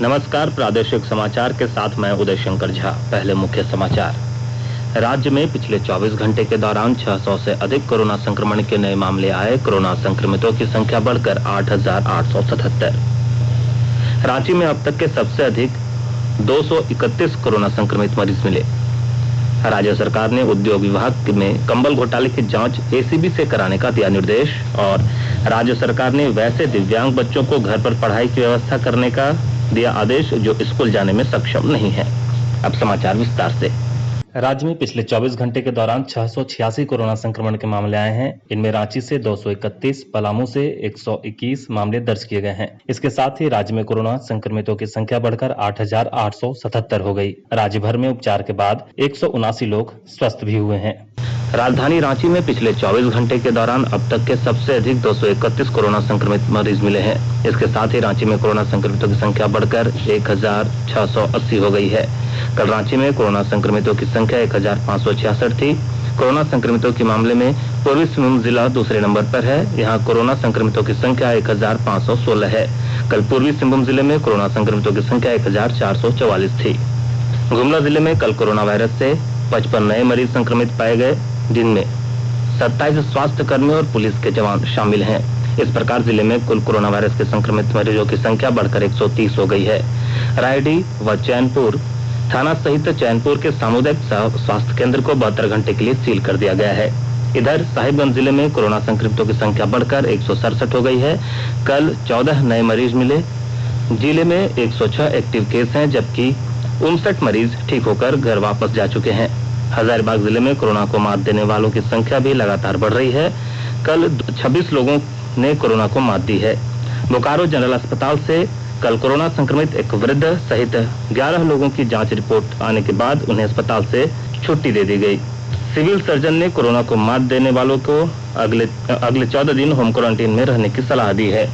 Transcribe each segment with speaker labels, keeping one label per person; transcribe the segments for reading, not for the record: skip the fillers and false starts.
Speaker 1: नमस्कार, प्रादेशिक समाचार के साथ मैं उदय शंकर झा। पहले मुख्य समाचार। राज्य में पिछले 24 घंटे के दौरान 600 से अधिक कोरोना संक्रमण के नए मामले आए। कोरोना संक्रमितों की संख्या बढ़कर 8,877। रांची में अब तक के सबसे अधिक 231 कोरोना संक्रमित मरीज मिले। राज्य सरकार ने उद्योग विभाग में कंबल घोटाले की जांच एसीबी से कराने का दिया निर्देश। और राज्य सरकार ने वैसे दिव्यांग बच्चों को घर पर पढ़ाई की व्यवस्था करने का दिया आदेश जो स्कूल जाने में सक्षम नहीं है। अब समाचार विस्तार से। राज्य में पिछले 24 घंटे के दौरान 686 कोरोना संक्रमण के मामले आए हैं। इनमें रांची से 231, पलामू से 121 मामले दर्ज किए गए हैं। इसके साथ ही राज्य में कोरोना संक्रमितों की संख्या बढ़कर 8,877 हो गई। राज्य भर में उपचार के बाद 179 लोग स्वस्थ भी हुए हैं। राजधानी रांची में पिछले 24 घंटे के दौरान अब तक के सबसे अधिक 231 कोरोना संक्रमित मरीज मिले हैं। इसके साथ ही रांची में कोरोना संक्रमितों की संख्या बढ़कर 1,680 हो गई है। कल रांची में कोरोना संक्रमितों की संख्या 1,566 थी। कोरोना संक्रमितों के मामले में पूर्वी सिंहभूम जिला दूसरे नंबर पर है। यहाँ कोरोना संक्रमितों की संख्या 1,516 है। कल पूर्वी सिंहभूम जिले में कोरोना संक्रमितों की संख्या 1,444 थी। गुमला जिले में कल कोरोना वायरस से 55 नए मरीज संक्रमित पाए गए, जिनमें 27 स्वास्थ्य कर्मी और पुलिस के जवान शामिल हैं। इस प्रकार जिले में कुल कोरोना वायरस के संक्रमित मरीजों की संख्या बढ़कर 130 हो गई है। रायडीह व चैनपुर थाना सहित चैनपुर के सामुदायिक स्वास्थ्य केंद्र को 72 घंटे के लिए सील कर दिया गया है। इधर साहिबगंज जिले में कोरोना संक्रमितों की संख्या बढ़कर 167 हो गई है। कल 14 नए मरीज मिले। जिले में 106 एक्टिव केस हैं, जबकि 59 मरीज ठीक होकर घर वापस जा चुके हैं। हजारीबाग जिले में कोरोना को मात देने वालों की संख्या भी लगातार बढ़ रही है। कल 26 लोगों ने कोरोना को मात दी है। बोकारो जनरल अस्पताल से कल कोरोना संक्रमित एक वृद्ध सहित 11 लोगों की जांच रिपोर्ट आने के बाद उन्हें अस्पताल से छुट्टी दे दी गई। सिविल सर्जन ने कोरोना को मात देने वालों को अगले 14 दिन होम क्वारंटीन में रहने की सलाह दी है।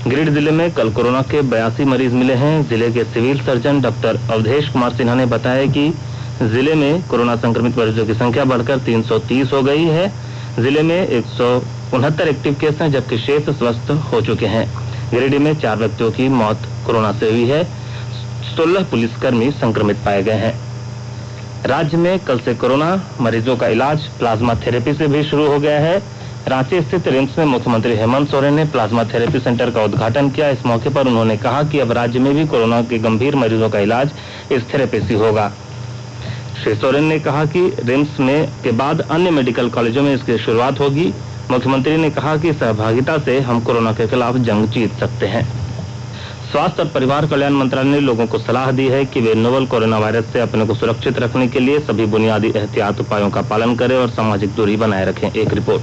Speaker 1: गिरिडीह जिले में कल कोरोना के 82 मरीज मिले हैं। जिले के civil surgeon doctor Avdhesh Kumar Sinha ने बताया कि जिले में कोरोना संक्रमित मरीजों की संख्या बढ़कर 330 हो गई है। जिले में 169 एक्टिव केस हैं, जबकि शेष स्वस्थ हो चुके हैं। गिरिडीह में 4 व्यक्तियों की मौत कोरोना से हुई है। 16 पुलिसकर्मी संक्रमित पाए गए हैं। राज्य में कल से कोरोना मरीजों का इलाज प्लाज्मा थेरेपी से भी शुरू हो गया है। रांची स्थित रिम्स में मुख्यमंत्री हेमंत सोरेन ने प्लाज्मा थेरेपी सेंटर का उद्घाटन किया। इस मौके पर उन्होंने कहा कि अब राज्य में भी कोरोना के गंभीर मरीजों का इलाज इस थेरेपी से होगा। श्री सोरेन ने कहा कि रिम्स में के बाद अन्य मेडिकल कॉलेजों में इसकी शुरुआत होगी। मुख्यमंत्री ने कहा कि सहभागिता से हम कोरोना के खिलाफ जंग जीत सकते हैं। स्वास्थ्य और परिवार कल्याण मंत्रालय ने लोगों को सलाह दी है कि वे नोवल कोरोना वायरस से अपने को सुरक्षित रखने के लिए सभी बुनियादी एहतियात उपायों का पालन करें और सामाजिक दूरी बनाए रखें। एक रिपोर्ट।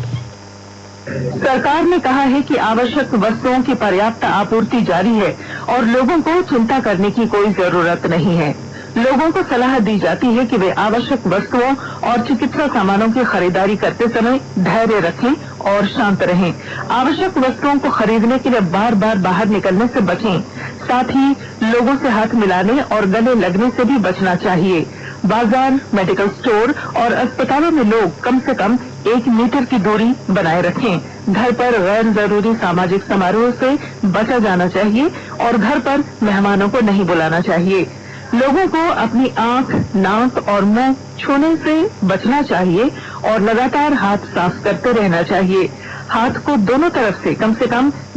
Speaker 2: सरकार ने कहा है कि आवश्यक वस्तुओं की पर्याप्त आपूर्ति जारी है और लोगों को चिंता करने की कोई जरूरत नहीं है। लोगों को सलाह दी जाती है कि वे आवश्यक वस्तुओं और चिकित्सा सामानों की खरीदारी करते समय धैर्य रखें और शांत रहें। आवश्यक वस्तुओं को खरीदने के लिए बार बार बाहर निकलने से बचें। साथ ही लोगों से हाथ मिलाने और गले लगने से भी बचना चाहिए। बाजार, मेडिकल स्टोर और अस्पतालों में लोग कम से कम 1 मीटर की दूरी बनाए रखें। घर पर गैर जरूरी सामाजिक समारोह से बचा जाना चाहिए और घर पर मेहमानों को नहीं बुलाना चाहिए। लोगों को अपनी आंख, नाक और मुंह छूने से बचना चाहिए और लगातार हाथ साफ करते रहना चाहिए। हाथ को दोनों तरफ से कम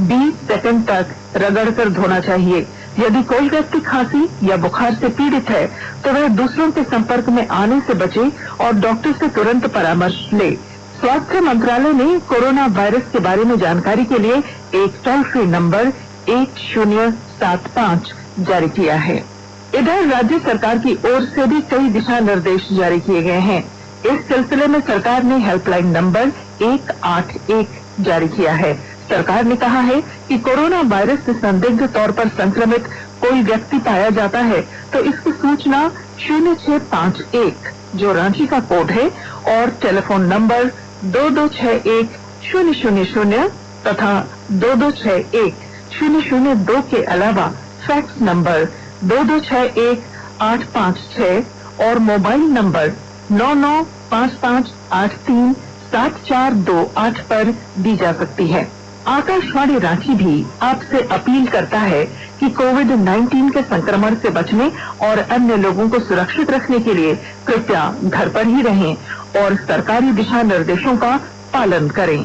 Speaker 2: 20 सेकंड तक रगड़कर धोना चाहिए। यदि कोई व्यक्ति खांसी या बुखार से पीड़ित है तो वह दूसरों के संपर्क में आने से बचे और डॉक्टर से तुरंत परामर्श ले। स्वास्थ्य मंत्रालय ने कोरोना वायरस के बारे में जानकारी के लिए एक टोल फ्री नंबर 1075 जारी किया है। इधर राज्य सरकार की ओर से भी कई दिशा निर्देश जारी किए गए हैं। इस सिलसिले में सरकार ने हेल्पलाइन नंबर 181 जारी किया है। सरकार ने कहा है कि कोरोना वायरस से संदिग्ध तौर पर संक्रमित कोई व्यक्ति पाया जाता है तो इसकी सूचना 0651 जो रांची का कोड है और टेलीफोन नंबर 2261-000 तथा 2261-002 के अलावा फैक्स नंबर 2261-856 और मोबाइल नंबर 9955837428 पर दी जा सकती है। आकाशवाणी रांची भी आपसे अपील करता है कि कोविड-19 के संक्रमण से बचने और अन्य लोगों को सुरक्षित रखने के लिए कृपया घर पर ही रहें और सरकारी दिशा निर्देशों का पालन करें।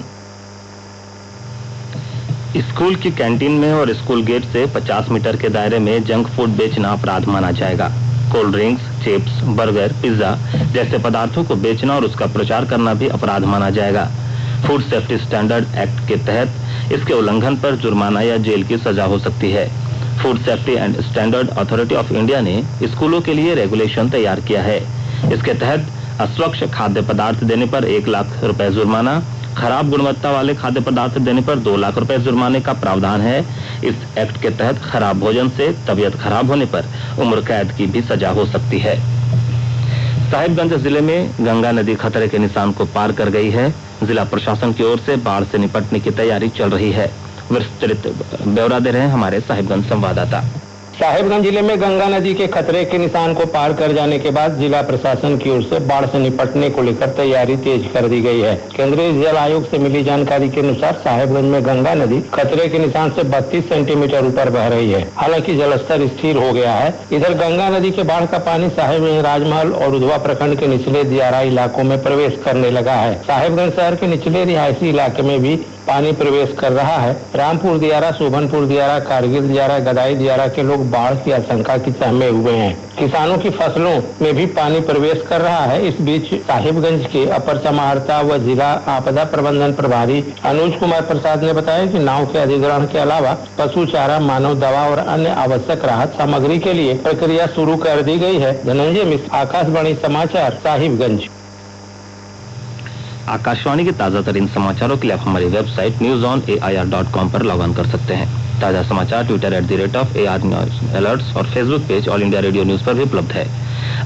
Speaker 1: स्कूल की कैंटीन में और स्कूल गेट से 50 मीटर के दायरे में जंक फूड बेचना अपराध माना जाएगा। Cold drinks, chips, burger, pizza जैसे पदार्थों को बेचना और उसका प्रचार करना भी अपराध माना जाएगा। फूड सेफ्टी स्टैंडर्ड एक्ट के तहत इसके उल्लंघन पर जुर्माना या जेल की सजा हो सकती है। Food safety and standard authority of India ने स्कूलों के लिए रेगुलेशन तैयार किया है। इसके तहत अस्वच्छ खाद्य पदार्थ देने पर 1 लाख रुपए जुर्माना, खराब गुणवत्ता वाले खाद्य पदार्थ देने पर 2 लाख रुपए जुर्माने का प्रावधान है। इस एक्ट के तहत खराब भोजन से तबीयत खराब होने पर उम्र कैद की भी सजा हो सकती है। साहिबगंज जिले में गंगा नदी खतरे के निशान को पार कर गई है। जिला प्रशासन की ओर से बाढ़ से निपटने की तैयारी चल रही है। विस्तृत ब्यौरा दे रहे हैं हमारे साहिबगंज संवाददाता।
Speaker 3: साहिबगंज जिले में गंगा नदी के खतरे के निशान को पार कर जाने के बाद जिला प्रशासन की ओर से बाढ़ से निपटने को लेकर तैयारी तेज कर दी गई है। केंद्रीय जल आयोग से मिली जानकारी के अनुसार साहिबगंज में गंगा नदी खतरे के निशान से 32 सेंटीमीटर ऊपर बह रही है। हालांकि जलस्तर स्थिर हो गया है। इधर गंगा नदी के बाढ़ का पानी साहिबगंज, राजमहल और उधवा प्रखंड के निचले दियारा इलाकों में प्रवेश करने लगा है। साहिबगंज शहर के निचले रिहायशी इलाके में भी पानी प्रवेश कर रहा है। रामपुर दियारा, शोभनपुर दियारा, कारगिल दियारा, गदाई दियारा के लोग बाढ़ की आशंका की चपेट में हुए हैं। किसानों की फसलों में भी पानी प्रवेश कर रहा है। इस बीच साहिबगंज के अपर समाहर्ता व जिला आपदा प्रबंधन प्रभारी अनुज कुमार प्रसाद ने बताया कि नाव के अधिग्रहण के अलावा पशु चारा, मानव दवा और अन्य आवश्यक राहत सामग्री के लिए प्रक्रिया शुरू कर दी गई है। धनंजय मिश्र, आकाशवाणी समाचार, साहिबगंज।
Speaker 1: आकाशवाणी के ताजा तरीन समाचारों के लिए आप हमारी वेबसाइट newsonair.com पर लॉग ऑन कर सकते हैं। ताजा समाचार ट्विटर @AR और Facebook page all India radio news पर भी उपलब्ध है।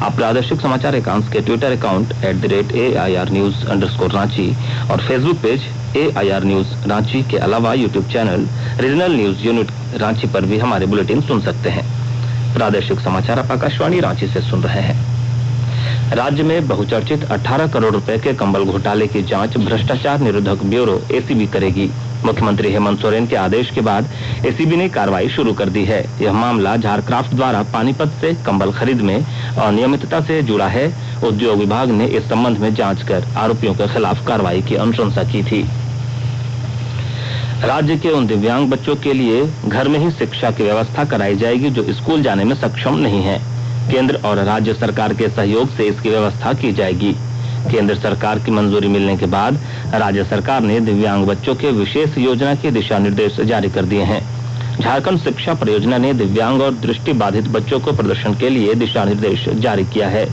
Speaker 1: आप प्रादेशिक समाचार एकांश के ट्विटर अकाउंट @AIRnews_रांची और Facebook page AIR news Ranchi के अलावा YouTube channel regional news unit Ranchi पर भी हमारे बुलेटिन सुन सकते हैं। प्रादेशिक समाचार आप आकाशवाणी रांची से सुन रहे हैं। राज्य में बहुचर्चित 18 करोड़ रुपए के कंबल घोटाले की जांच भ्रष्टाचार निरोधक ब्यूरो ACB करेगी। मुख्यमंत्री हेमंत सोरेन के आदेश के बाद ACB ने कार्रवाई शुरू कर दी है। यह मामला झारक्राफ्ट द्वारा पानीपत से कंबल खरीद में अनियमितता से जुड़ा है। उद्योग विभाग ने इस संबंध में जांच कर आरोपियों के खिलाफ कार्रवाई की अनुशंसा की थी। राज्य के उन दिव्यांग बच्चों के लिए घर में ही शिक्षा की व्यवस्था कराई जाएगी जो स्कूल जाने में सक्षम नहीं है। केंद्र और राज्य सरकार के सहयोग से इसकी व्यवस्था की जाएगी। केंद्र सरकार की मंजूरी मिलने के बाद राज्य सरकार ने दिव्यांग बच्चों के विशेष योजना के दिशा निर्देश जारी कर दिए हैं। झारखंड शिक्षा परियोजना ने दिव्यांग और दृष्टि बाधित बच्चों को प्रदर्शन के लिए दिशा निर्देश जारी किया है।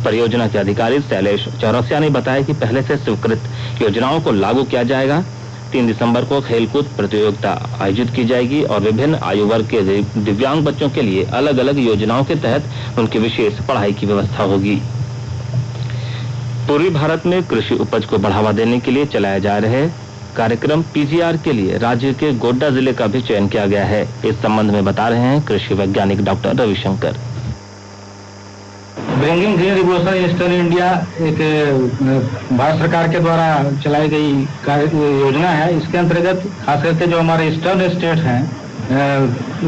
Speaker 1: परियोजना के अधिकारी शैलेश चौरसिया ने बताया कि पहले से स्वीकृत योजनाओं को लागू किया जाएगा। 3 दिसंबर को खेलकूद प्रतियोगिता आयोजित की जाएगी और विभिन्न आयु वर्ग के दिव्यांग बच्चों के लिए अलग अलग योजनाओं के तहत उनकी विशेष पढ़ाई की व्यवस्था होगी। पूर्वी भारत में कृषि उपज को बढ़ावा देने के लिए चलाए जा रहे कार्यक्रम PGR के लिए राज्य के गोड्डा जिले का भी चयन किया गया है। इस संबंध में बता रहे हैं कृषि वैज्ञानिक doctor Ravishankar.
Speaker 4: Bringing green revolution eastern India एक भारत सरकार के द्वारा चलाई गई योजना है। इसके अंतर्गत खास करके जो हमारे ईस्टर्न स्टेट हैं,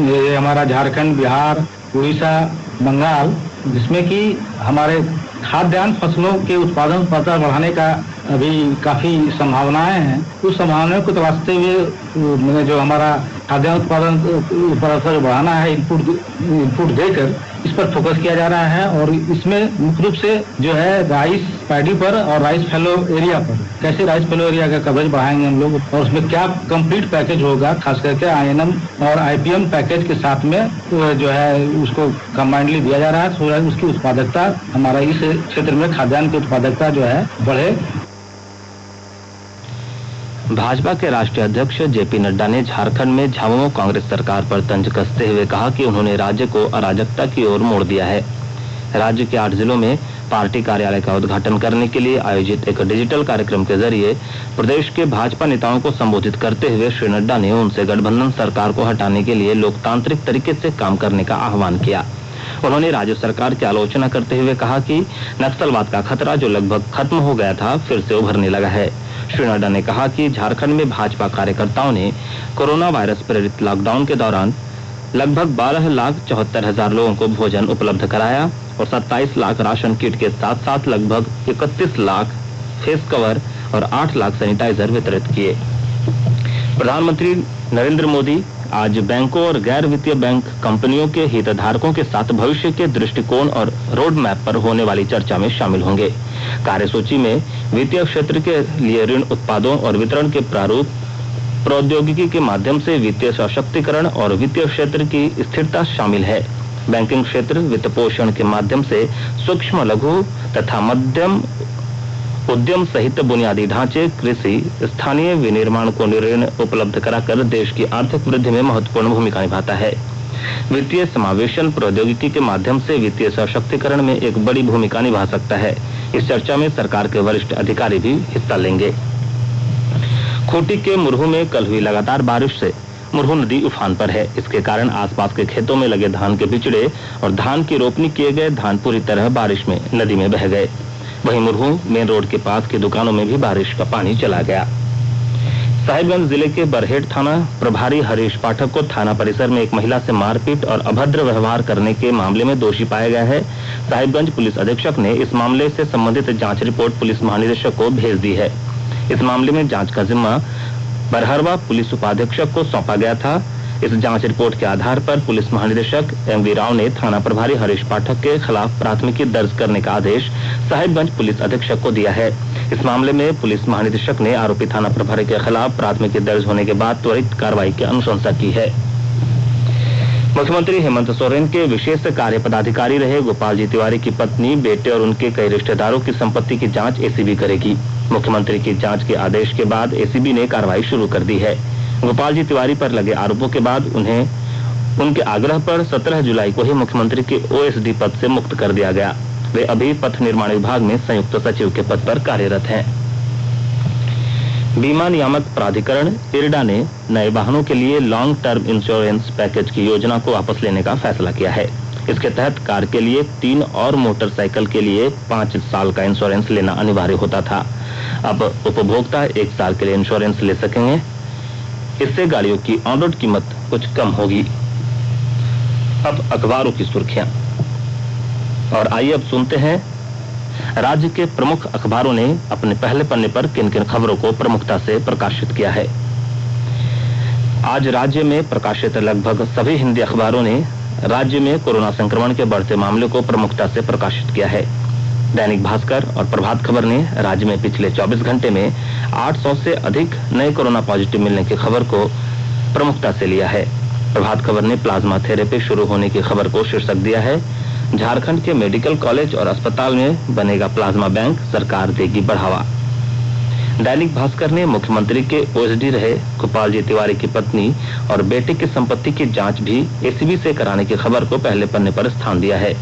Speaker 4: ये हमारा झारखंड, बिहार, उड़ीसा, बंगाल, जिसमें कि हमारे खाद्यान्न फसलों के उत्पादन बढ़ाने का अभी काफी संभावनाएं हैं। उस संभावनाओं को तलाशते हुए जो हमारा खाद्यान्न उत्पादन बढ़ाना है, इनपुट देकर इस पर फोकस किया जा रहा है। और इसमें मुख्य रूप से जो है राइस पैडी पर और राइस फैलो एरिया पर, कैसे राइस फैलो एरिया का कवरेज बढ़ाएंगे हम लोग और उसमें क्या कंप्लीट पैकेज होगा, खास करके INM और IPM पैकेज के साथ में जो है उसको कंबाइंडली दिया जा रहा है। तो उसकी उत्पादकता, हमारा इस क्षेत्र में खाद्यान्न की उत्पादकता जो है बढ़े।
Speaker 1: भाजपा के राष्ट्रीय अध्यक्ष JP नड्डा ने झारखंड में झामुमो कांग्रेस सरकार पर तंज कसते हुए कहा कि उन्होंने राज्य को अराजकता की ओर मोड़ दिया है। राज्य के 8 जिलों में पार्टी कार्यालय का उद्घाटन करने के लिए आयोजित एक डिजिटल कार्यक्रम के जरिए प्रदेश के भाजपा नेताओं को संबोधित करते हुए श्री नड्डा ने उनसे गठबंधन सरकार को हटाने के लिए लोकतांत्रिक तरीके से काम करने का आह्वान किया। उन्होंने राज्य सरकार की आलोचना करते हुए कहा कि नक्सलवाद का खतरा जो लगभग खत्म हो गया था फिर से उभरने लगा है। श्री नड्डा ने कहा कि झारखंड में भाजपा कार्यकर्ताओं ने कोरोना वायरस प्रेरित लॉकडाउन के दौरान लगभग 12,74,000 लोगों को भोजन उपलब्ध कराया और 27 लाख राशन किट के साथ साथ लगभग 31 लाख फेस कवर और 8 लाख सैनिटाइजर वितरित किए। प्रधानमंत्री नरेंद्र मोदी आज बैंकों और गैर वित्तीय बैंक कंपनियों के हितधारकों के साथ भविष्य के दृष्टिकोण और रोड मैप पर होने वाली चर्चा में शामिल होंगे। कार्यसूची में वित्तीय क्षेत्र के लिए ऋण उत्पादों और वितरण के प्रारूप, प्रौद्योगिकी के माध्यम से वित्तीय सशक्तिकरण और वित्तीय क्षेत्र की स्थिरता शामिल है। बैंकिंग क्षेत्र वित्त पोषण के माध्यम से सूक्ष्म लघु तथा मध्यम उद्यम सहित बुनियादी ढांचे, कृषि, स्थानीय विनिर्माण को ऋण उपलब्ध कराकर देश की आर्थिक वृद्धि में महत्वपूर्ण भूमिका निभाता है। वित्तीय समावेशन प्रौद्योगिकी के माध्यम से वित्तीय सशक्तिकरण में एक बड़ी भूमिका निभा सकता है। इस चर्चा में सरकार के वरिष्ठ अधिकारी भी हिस्सा लेंगे। खूंटी के मुरहू में कल हुई लगातार बारिश से मुरहू नदी उफान पर है। इसके कारण आसपास के खेतों में लगे धान के बिचड़े और धान की रोपनी किए गए धान पूरी तरह बारिश में नदी में बह गए। वहीं मुरहू मेन रोड के पास की दुकानों में भी बारिश का पानी चला गया। साहिबगंज जिले के बरहेट थाना प्रभारी हरीश पाठक को थाना परिसर में एक महिला से मारपीट और अभद्र व्यवहार करने के मामले में दोषी पाया गया है। साहिबगंज पुलिस अधीक्षक ने इस मामले से संबंधित जांच रिपोर्ट पुलिस महानिदेशक को भेज दी है। इस मामले में जांच का जिम्मा बरहरवा पुलिस उपाधीक्षक को सौंपा गया था। इस जांच रिपोर्ट के आधार पर पुलिस महानिदेशक एमवी राव ने थाना प्रभारी हरीश पाठक के खिलाफ प्राथमिकी दर्ज करने का आदेश साहिबगंज पुलिस अधीक्षक को दिया है। इस मामले में पुलिस महानिदेशक ने आरोपी थाना प्रभारी के खिलाफ प्राथमिकी दर्ज होने के बाद त्वरित कार्रवाई की अनुशंसा की है। मुख्यमंत्री हेमंत सोरेन के विशेष कार्य पदाधिकारी रहे गोपाल जी तिवारी की पत्नी, बेटे और उनके कई रिश्तेदारों की संपत्ति की जांच एसीबी करेगी। मुख्यमंत्री की जांच के आदेश के बाद एसीबी ने कार्रवाई शुरू कर दी है। गोपाल जी तिवारी पर लगे आरोपों के बाद उन्हें उनके आग्रह पर 17 जुलाई को ही मुख्यमंत्री के ओएसडी पद से मुक्त कर दिया गया। वे अभी पथ निर्माण विभाग में संयुक्त सचिव के पद पर कार्यरत हैं। बीमा नियामक प्राधिकरण इरडा ने नए वाहनों के लिए लॉन्ग टर्म इंश्योरेंस पैकेज की योजना को वापस लेने का फैसला किया है। इसके तहत कार के लिए 3 और मोटरसाइकिल के लिए 5 साल का इंश्योरेंस लेना अनिवार्य होता था। अब उपभोक्ता 1 साल के लिए इंश्योरेंस ले सकेंगे। इससे गाड़ियों की ऑन रोड कीमत कुछ कम होगी। अब अखबारों की सुर्खियां, और आइए अब सुनते हैं राज्य के प्रमुख अखबारों ने अपने पहले पन्ने पर किन किन खबरों को प्रमुखता से प्रकाशित किया है। आज राज्य में प्रकाशित लगभग सभी हिंदी अखबारों ने राज्य में कोरोना संक्रमण के बढ़ते मामले को प्रमुखता से प्रकाशित किया है। दैनिक भास्कर और प्रभात खबर ने राज्य में पिछले 24 घंटे में 800 से अधिक नए कोरोना पॉजिटिव मिलने की खबर को प्रमुखता से लिया है। प्रभात खबर ने प्लाज्मा थेरेपी शुरू होने की खबर को शीर्षक दिया है। झारखंड के मेडिकल कॉलेज और अस्पताल में बनेगा प्लाज्मा बैंक, सरकार देगी बढ़ावा। दैनिक भास्कर ने मुख्यमंत्री के ओएसडी रहे गोपाल जी तिवारी की पत्नी और बेटे की संपत्ति की जांच भी एसीबी से कराने की खबर को पहले पन्ने पर स्थान दिया है।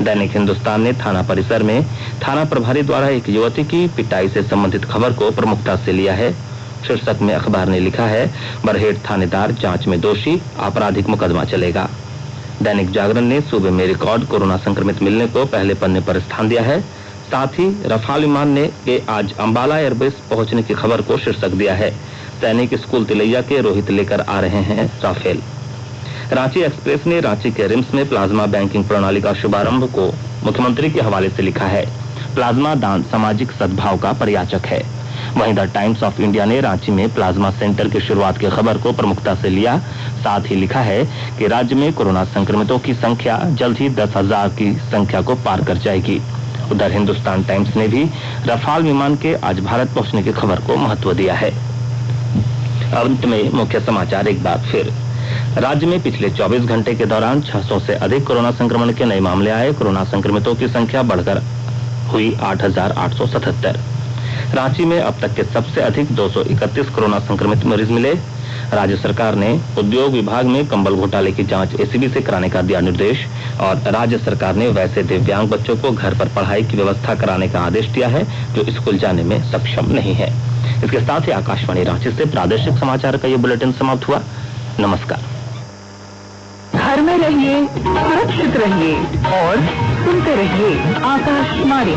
Speaker 1: दैनिक हिंदुस्तान ने थाना परिसर में थाना प्रभारी द्वारा एक युवती की पिटाई से संबंधित खबर को प्रमुखता से लिया है। शीर्षक में अखबार ने लिखा है, बरहेट थानेदार जांच में दोषी, आपराधिक मुकदमा चलेगा। दैनिक जागरण ने सूबे में रिकॉर्ड कोरोना संक्रमित मिलने को पहले पन्ने पर स्थान दिया है। साथ ही रफाल विमान के आज अंबाला एयरबेस पहुंचने की खबर को शीर्षक दिया है। सैनिक स्कूल तिलैया के रोहित लेकर आ रहे हैं राफेल। रांची एक्सप्रेस ने रांची के रिम्स में प्लाज्मा बैंकिंग प्रणाली का शुभारंभ को मुख्यमंत्री के हवाले से लिखा है, प्लाज्मा दान सामाजिक सद्भाव का परिचायक है। वहीं द टाइम्स ऑफ इंडिया ने रांची में प्लाज्मा सेंटर की शुरुआत की खबर को प्रमुखता से लिया। साथ ही लिखा है कि राज्य में कोरोना संक्रमितों की संख्या जल्द ही 10,000 की संख्या को पार कर जाएगी। उधर हिंदुस्तान टाइम्स ने भी रफाल विमान के आज भारत पहुंचने की खबर को महत्व दिया है। अंत में मुख्य समाचार एक बार फिर। राज्य में पिछले 24 घंटे के दौरान 600 से अधिक कोरोना संक्रमण के नए मामले आए। कोरोना संक्रमितों की संख्या बढ़कर हुई 8,877। रांची में अब तक के सबसे अधिक 231 कोरोना संक्रमित मरीज मिले। राज्य सरकार ने उद्योग विभाग में कंबल घोटाले की जांच एसीबी से कराने का दिया निर्देश। और राज्य सरकार ने वैसे दिव्यांग बच्चों को घर पर पढ़ाई की व्यवस्था कराने का आदेश दिया है जो स्कूल जाने में सक्षम नहीं है। इसके साथ ही आकाशवाणी रांची से प्रादेशिक समाचार का ये बुलेटिन समाप्त हुआ। नमस्कार।
Speaker 2: घर में रहिए, सुरक्षित रहिए और सुनते रहिए आकाशवाणी।